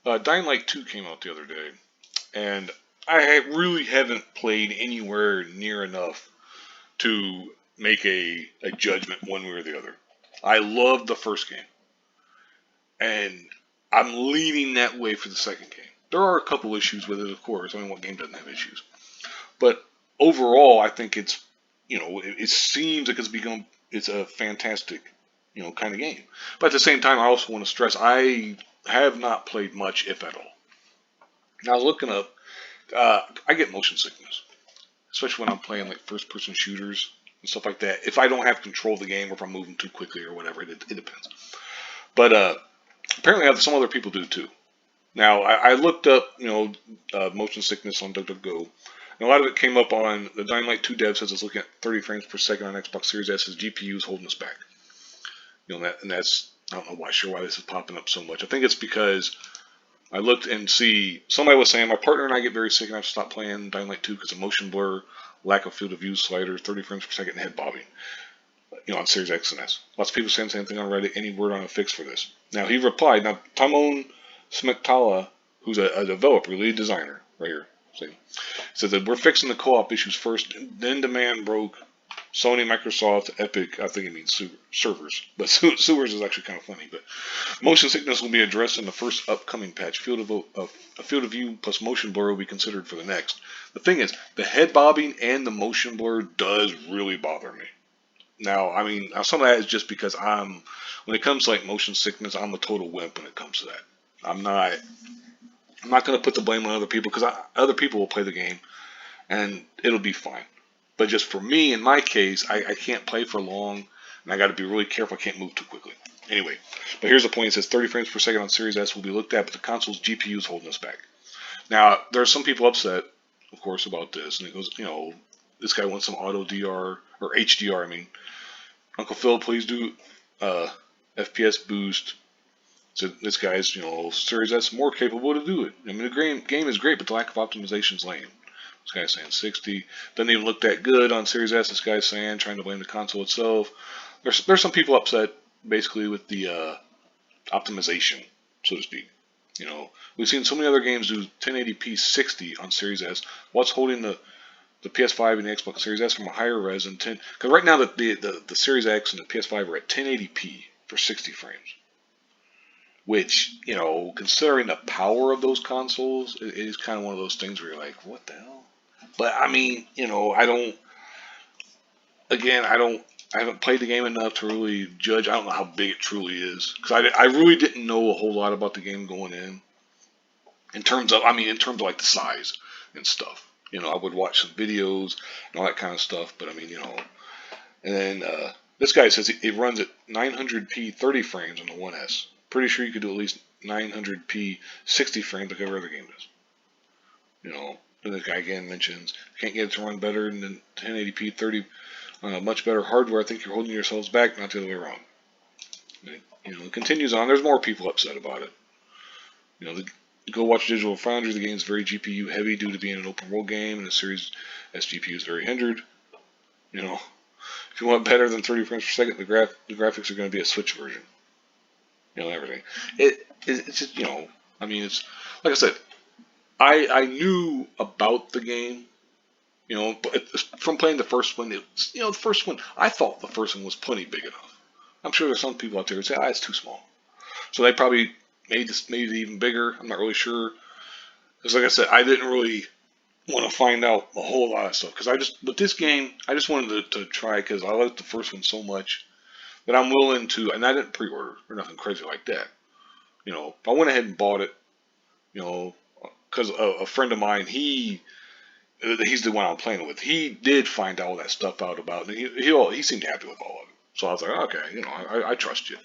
Dying Light 2 came out the other day, and I really haven't played anywhere near enough to make a judgment one way or the other. I loved the first game, and I'm leaning that way for the second game. There are a couple issues with it, of course. I mean, what game doesn't have issues? But overall, I think it seems like it's a fantastic, kind of game. But at the same time, I also want to stress I have not played much, if at all. Now, I was looking up, I get motion sickness, especially when I'm playing like first person shooters and stuff like that. If I don't have control of the game or if I'm moving too quickly or whatever, it depends. But apparently, some other people do too. Now, I looked up, motion sickness on DuckDuckGo. And a lot of it came up on the Dying Light 2 dev says it's looking at 30 frames per second on Xbox Series S. His GPU is holding us back. And that's I don't know why this is popping up so much. I think it's because I looked and see somebody was saying my partner and I get very sick and I have to stop playing Dying Light 2 because of motion blur, lack of field of view slider, 30 frames per second, and head bobbing. On Series X and S. Lots of people saying the same thing on Reddit. Any word on a fix for this? Now he replied. Now Timon Smektala, who's a developer, lead designer, right here, see, said that we're fixing the co-op issues first. Then demand broke. Sony, Microsoft, Epic. I think it means servers, but sewers is actually kind of funny. But motion sickness will be addressed in the first upcoming patch. A field of view plus motion blur will be considered for the next. The thing is, the head bobbing and the motion blur does really bother me. Now, I mean, some of that is just because when it comes to like motion sickness, I'm a total wimp when it comes to that. I'm not going to put the blame on other people because other people will play the game and it'll be fine. But just for me, in my case, I can't play for long and I got to be really careful. I can't move too quickly. Anyway, but here's the point. It says 30 frames per second on Series S will be looked at, but the console's GPU is holding us back. Now, there are some people upset, of course, about this. And it goes, this guy wants some auto DR or HDR, I mean. Uncle Phil, please do FPS boost. So this guy's, Series S more capable to do it. I mean, the game is great, but the lack of optimization is lame. This guy's saying 60. Doesn't even look that good on Series S. This guy's saying, trying to blame the console itself. There's some people upset, basically, with the optimization, so to speak. We've seen so many other games do 1080p 60 on Series S. What's holding the PS5 and the Xbox Series S from a higher res than 10? Because right now the Series X and the PS5 are at 1080p for 60 frames. Which, considering the power of those consoles, it is kind of one of those things where you're like, what the hell? But I mean, I haven't played the game enough to really judge. I don't know how big it truly is. Because I really didn't know a whole lot about the game going in. In terms of like the size and stuff. I would watch some videos and all that kind of stuff, but I mean, and then this guy says it runs at 900p 30 frames on the 1S. Pretty sure you could do at least 900p 60 frames like every other game does. And this guy again mentions can't get it to run better than 1080p 30 on a much better hardware. I think you're holding yourselves back, not the other way around. And it continues on. There's more people upset about it. Go watch Digital Foundry. The game is very GPU heavy due to being an open world game, and the Series S GPU is very hindered. If you want better than 30 frames per second, the graphics are going to be a Switch version. Everything. It's just it's like I said. I knew about the game. But from playing the first one, the first one I thought the first one was plenty big enough. I'm sure there's some people out there who say, it's too small. So they probably made it even bigger. I'm not really sure. Because like I said, I didn't really want to find out a whole lot of stuff. Because with this game, I just wanted to try because I liked the first one so much that I'm willing to, and I didn't pre-order or nothing crazy like that. I went ahead and bought it, because a friend of mine, he's the one I'm playing with. He did find all that stuff out about it. And he seemed happy with all of it. So I was like, okay, I trust you.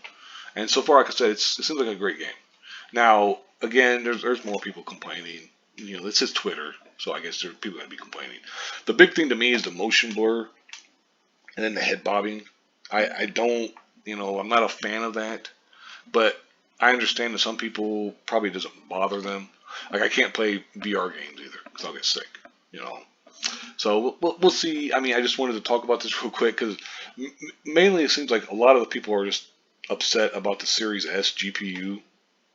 And so far, like I said, it seems like a great game. Now, again, there's more people complaining. This is Twitter, so I guess there's people going to be complaining. The big thing to me is the motion blur and then the head bobbing. I don't, I'm not a fan of that, but I understand that some people probably doesn't bother them. Like I can't play VR games either because I'll get sick, So we'll see. I mean, I just wanted to talk about this real quick because mainly it seems like a lot of the people are just upset about the Series S GPU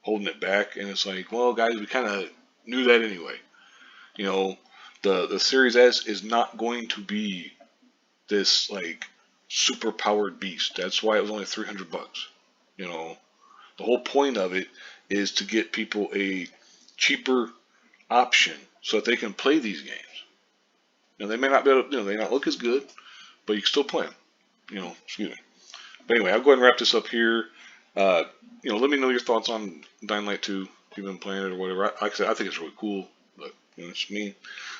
holding it back. And it's like, well, guys, we kind of knew that anyway. You know, the Series S is not going to be this like super powered beast. That's why it was only $300. You know, the whole point of it is to get people a cheaper option so that they can play these games. You know, they may not be able to, they may not look as good, but you can still play them. Excuse me. But anyway, I'll go ahead and wrap this up here. Uh, let me know your thoughts on Dying Light 2 if you've been playing it or whatever. Like I said, I think it's really cool, but it's me.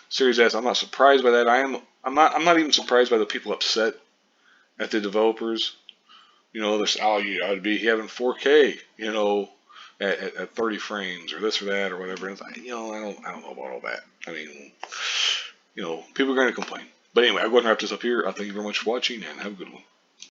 Series S, I'm not surprised by that. I'm not even surprised by the people upset at the developers. They're oh, yeah, I'd be having 4K, at 30 frames or this or that or whatever. And it's like, I don't know about all that. I mean, people are going to complain. But anyway, I'll go ahead and wrap this up here. I thank you very much for watching and have a good one.